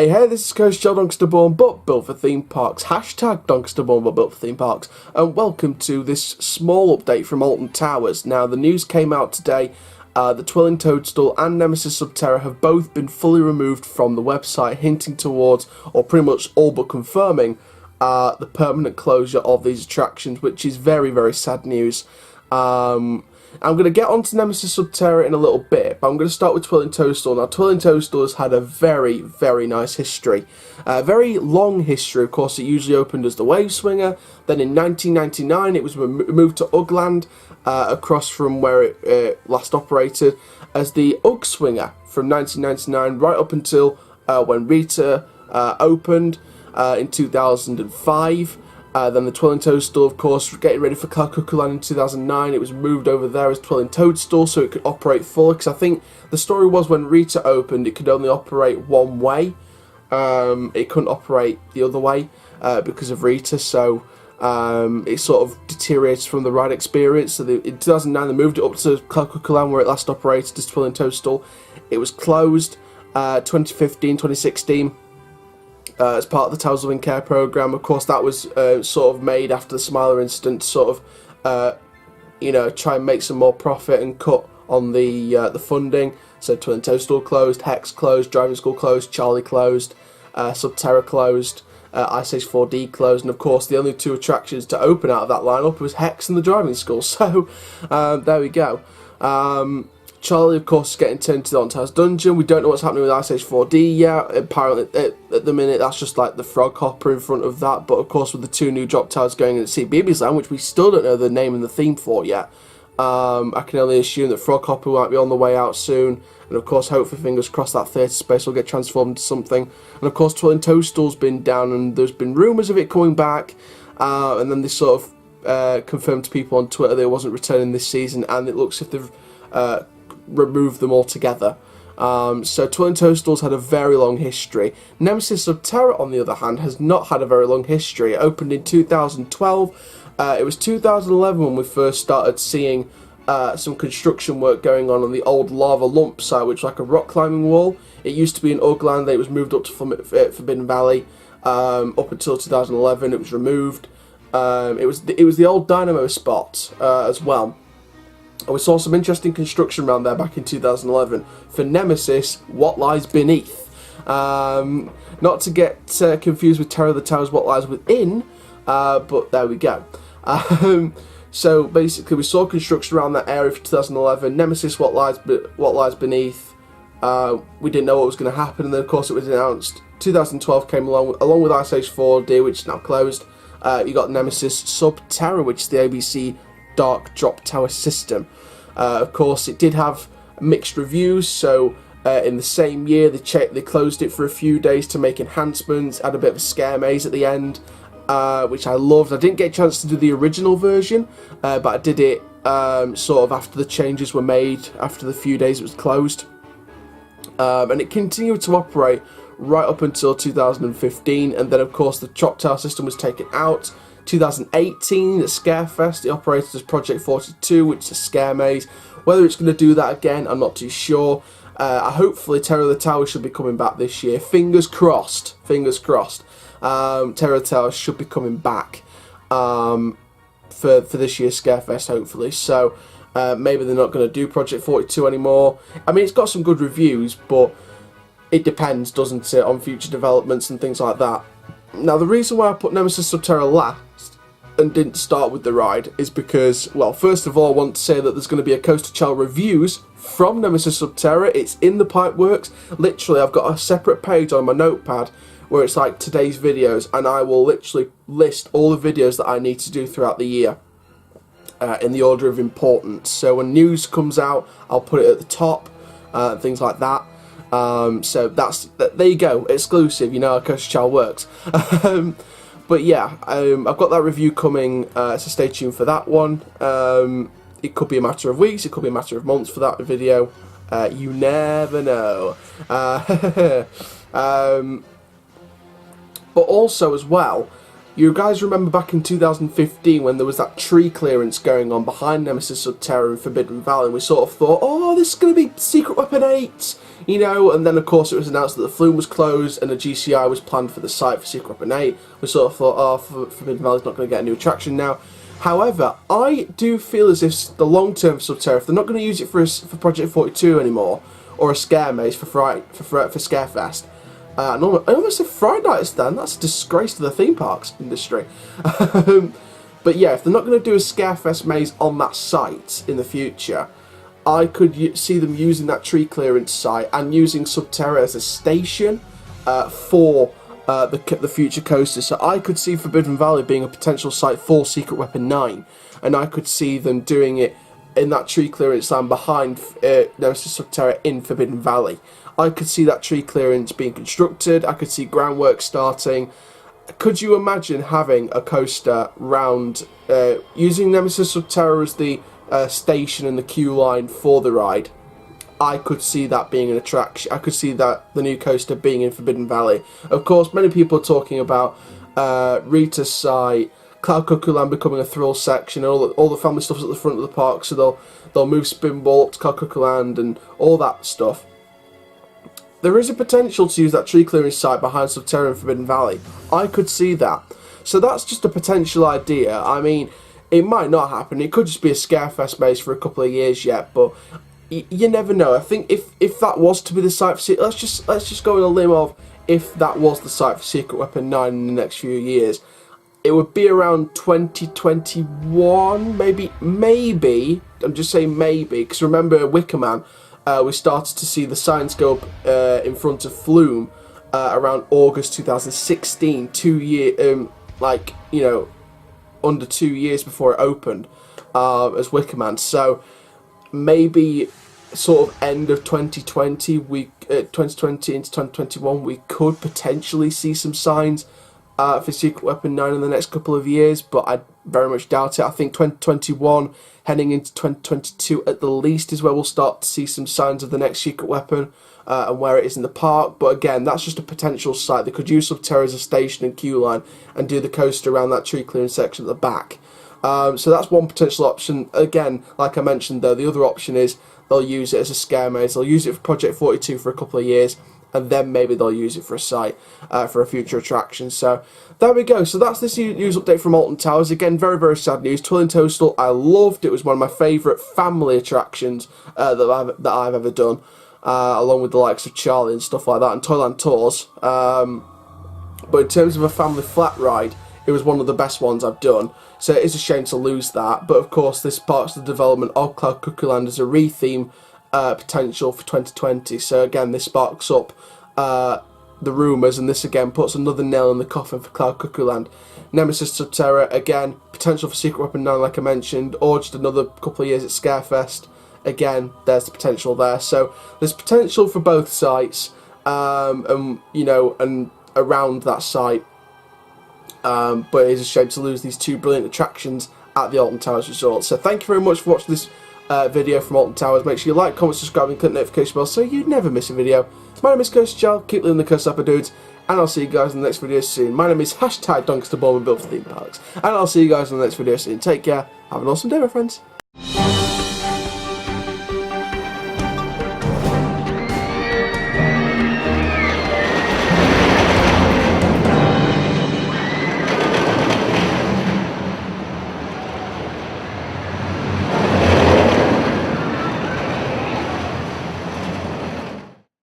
Hey, this is Coach Joe Doncasterborn, but built for theme parks. Hashtag Doncasterborn, but built for theme parks. And welcome to this small update from Alton Towers. Now, the news came out today. The Twirling Toadstool and Nemesis Terra have both been fully removed from the website, hinting towards, or pretty much all but confirming, the permanent closure of these attractions, which is very, very sad news. I'm going to get onto Nemesis Terra in a little bit, but I'm going to start with Twirling Toadstool. Now, Twirling Toadstool has had a very, very nice history. Very long history, of course. It usually opened as the Wave Swinger. Then in 1999, it was moved to Ugland, across from where it last operated, as the Ugg Swinger from 1999 right up until when Rita opened in 2005. Then the Twirling Toadstool, of course, getting ready for Cuckooland in 2009, it was moved over there as Twirling Toadstool so it could operate fully, because I think the story was when Rita opened, it could only operate one way. It couldn't operate the other way because of Rita, so it sort of deteriorated from the ride experience. So in 2009, they moved it up to Cuckooland where it last operated as Twirling Toadstool. It was closed 2015, 2016. As part of the Towers Loving Care programme. Of course, that was sort of made after the Smiler incident, sort of, try and make some more profit and cut on the funding. So Twirling Toadstool closed, Hex closed, Driving School closed, Charlie closed, Subterra closed, Ice Age 4D closed, and of course the only two attractions to open out of that lineup was Hex and the Driving School. So there we go. Charlie, of course, is getting turned to the Alton Towers dungeon. We don't know what's happening with Ice Age 4D yet. Apparently, at the minute, that's just like the frog hopper in front of that. But of course, with the two new drop towers going in at CBeebies Land, which we still don't know the name and the theme for yet, I can only assume that frog hopper might be on the way out soon. And of course, hopefully, fingers crossed, that theatre space will get transformed into something. And of course, Twirling Toadstool's been down, and there's been rumours of it coming back. And then they sort of confirmed to people on Twitter that it wasn't returning this season, and it looks as if they've remove them altogether. So Twirling Toadstool's had a very long history. Nemesis Terra, on the other hand, has not had a very long history. It opened in 2012. It was 2011 when we first started seeing some construction work going on the old lava lump site, which is like a rock climbing wall. It used to be in Ugland. It was moved up to Forbidden Valley. Up until 2011, it was removed. It was the old dynamo spot as well. And we saw some interesting construction around there back in 2011 for Nemesis, What Lies Beneath. Not to get confused with Terra the Towers, What Lies Within, but there we go. So basically we saw construction around that area for 2011, Nemesis, What Lies Beneath. We didn't know what was going to happen, and then of course it was announced. 2012 came along with Ice Age 4D, which is now closed. You got Nemesis Terra, which is the ABC Dark Drop Tower system. Of course, it did have mixed reviews, so in the same year they closed it for a few days to make enhancements, had a bit of a scare maze at the end, which I loved. I didn't get a chance to do the original version, but I did it sort of after the changes were made, after the few days it was closed. And it continued to operate right up until 2015, and then of course the Drop Tower system was taken out. 2018 at Scarefest, it operated as Project 42, which is a scare maze. Whether it's going to do that again, I'm not too sure. Hopefully Terra the Tower should be coming back this year. Fingers crossed. Fingers crossed. Terra the Tower should be coming back for this year's Scarefest, hopefully. So maybe they're not going to do Project 42 anymore. I mean, it's got some good reviews, but it depends, doesn't it, on future developments and things like that. Now, the reason why I put Nemesis Terra last and didn't start with the ride is because, well, first of all, I want to say that there's going to be a Coaster Channel reviews from Nemesis Terra. It's in the pipeworks. Literally, I've got a separate page on my notepad where it's like today's videos, and I will literally list all the videos that I need to do throughout the year in the order of importance. So when news comes out, I'll put it at the top, things like that. So there you go, exclusive, you know how Coaster Channel works. But yeah, I've got that review coming, so stay tuned for that one. It could be a matter of weeks, it could be a matter of months for that video. You never know. But also as well, You guys remember back in 2015 when there was that tree clearance going on behind Nemesis, Terra and Forbidden Valley, and we sort of thought, oh, this is going to be Secret Weapon 8, you know, and then of course it was announced that the Flume was closed and a GCI was planned for the site for Secret Weapon 8. We sort of thought, oh, Forbidden Valley's not going to get a new attraction now. However, I do feel as if the long-term Subterra, if they're not going to use it for Project 42 anymore, or a Scare Maze for Scarefest, and almost a Fright Night stand, that's a disgrace to the theme parks industry. But yeah, if they're not going to do a Scarefest maze on that site in the future, I could see them using that tree clearance site and using Subterra as a station for the future coasters. So I could see Forbidden Valley being a potential site for Secret Weapon 9, and I could see them doing it in that tree clearance land behind Nemesis Subterra in Forbidden Valley. I could see that tree clearance being constructed. I could see groundwork starting. Could you imagine having a coaster round using Nemesis Subterra as the station and the queue line for the ride? I could see that being an attraction. I could see that the new coaster being in Forbidden Valley. Of course, many people are talking about Rita's site, Cloud Cuckoo Land becoming a thrill section, and all the family stuff's at the front of the park, so they'll move Spinball up to Cloud Cuckoo Land and all that stuff. There is a potential to use that tree clearance site behind Subterra and Forbidden Valley. I could see that. So that's just a potential idea. I mean, it might not happen. It could just be a Scarefest maze for a couple of years yet, but you never know. I think if that was to be the site for let's just go on a limb of if that was the site for Secret Weapon 9 in the next few years, it would be around 2021, maybe. I'm just saying maybe, because remember Wicker Man. We started to see the signs go up in front of Flume around August 2016, under 2 years before it opened as Wicker Man. So maybe sort of end of 2020, 2020 into 2021, we could potentially see some signs for Secret Weapon 9 in the next couple of years, but I very much doubt it. I think 2021 heading into 2022 at the least is where we'll start to see some signs of the next Secret Weapon and where it is in the park. But again, that's just a potential site. They could use Subterra as a station and queue line and do the coaster around that tree clearing section at the back. So that's one potential option. Again, like I mentioned though, the other option is they'll use it as a scare maze. They'll use it for Project 42 for a couple of years, and then maybe they'll use it for a site for a future attraction. So there we go. So that's this news update from Alton Towers. Again, very, very sad news. Twirling Toadstool, I loved. It was one of my favourite family attractions that I've ever done, along with the likes of Charlie and stuff like that, and Toyland Tours. But in terms of a family flat ride, it was one of the best ones I've done. So it is a shame to lose that. But of course, this sparks the development of Cloud Cuckoo Land as a re-theme potential for 2020. So again, this sparks up the rumours, and this again puts another nail in the coffin for Cloud Cuckoo Land. Nemesis Subterra, again, potential for Secret Weapon 9 like I mentioned, or just another couple of years at Scarefest. Again, there's the potential there. So there's potential for both sites, and around that site. But it is a shame to lose these two brilliant attractions at the Alton Towers Resort. So thank you very much for watching this video from Alton Towers. Make sure you like, comment, subscribe and click the notification bell so you never miss a video. My name is Coach Jal, keep living the curse up, dudes, and I'll see you guys in the next video soon. My name is #Donkster Bomb and Built for Theme Parks, and I'll see you guys in the next video soon. Take care, have an awesome day, my friends.